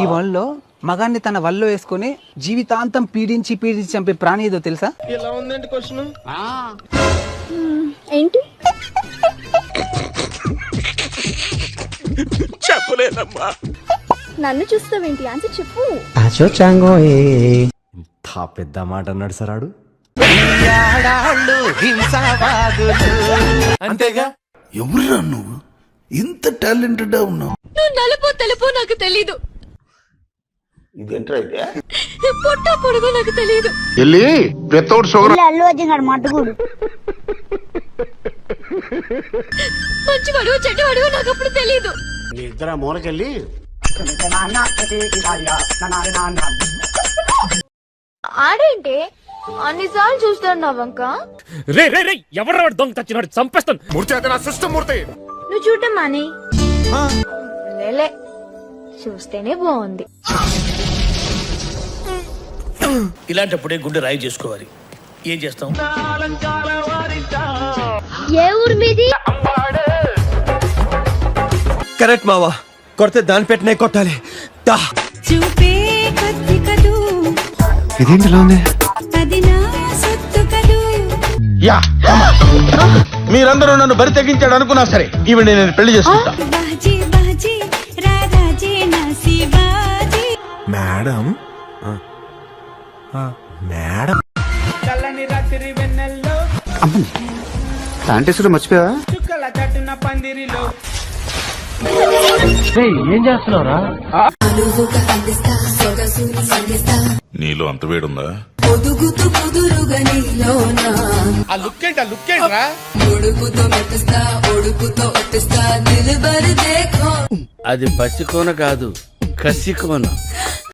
ఈ వరల్డ్ లో మగాన్ని తన వల్లో వేసుకుని జీవితాంతం పీడించి చంపే ప్రాణి ఏదో తెలుసా? ఇలా ఉందండి క్వశ్చన్. ఏంటి చెప్పలేదమ్మా. నన్ను చూస్తావేంటి? ఆన్సర్ చెప్పు. ఇంత పెద్ద మాట అన్నాడు సార్ ఆడు. అంతేగా. ఎవరురా నువ్వు? ఇంత టాలెంటెడ్ ఉన్నావు. నువ్వు నలుపు తెలుపు నాకు తెలీదు. ఇదేంట్రా ఇదే? పొట్ట పొడుగు నాకు తెలీదు. వెళ్ళి పెత్తోడు షుగర్ అల్లు అర్జున్ గారు మట్టుకుడు మంచివాడు చెడ్డవాడు నాకు అప్పుడు తెలీదు. మీ ఇద్దరు మూలకెళ్ళి ఆడేంటి అన్నిసార్లు చూస్తాను నా వంక. రే రే రే ఎవరు దొంగ చచ్చినాడు చంపేస్తాను. మూర్తి అయితే నా సిస్టమ్ మూర్తి. నువ్వు చూడటం మానే. లేలే చూస్తేనే బాగుంది. ఇలాంటప్పుడే గుండె రాయి చేసుకోవాలి. ఏం చేస్తాం? ఏ ఊరు మీది? కరెక్ట్ మావా, కొడితే దాని పెట్టినే కొట్టాలి. చూపే కొద్ది కదూ ఇదేంటి ఇలా ఉంది? అది నా సొత్తు కదూ. యా మీరందరూ నన్ను బరి తెగించాడు అనుకున్నా సరే ఈవిడ నేను పెళ్లి చేసుకుంటా. బాజీ బాజీ రాజే నా శివాజీ. మేడం మేడం చల్లని రాత్రి వెన్నెల్లో ప్యాంటేసులో మర్చిపోయావా? చుక్కల చట్టున పందిరిలో నీలో అంత వేడుందా? ఆ లుక్ ఏంటి? ఆ లుక్ ఏంట్రా? అది పసికోన కాదు, కసికోన.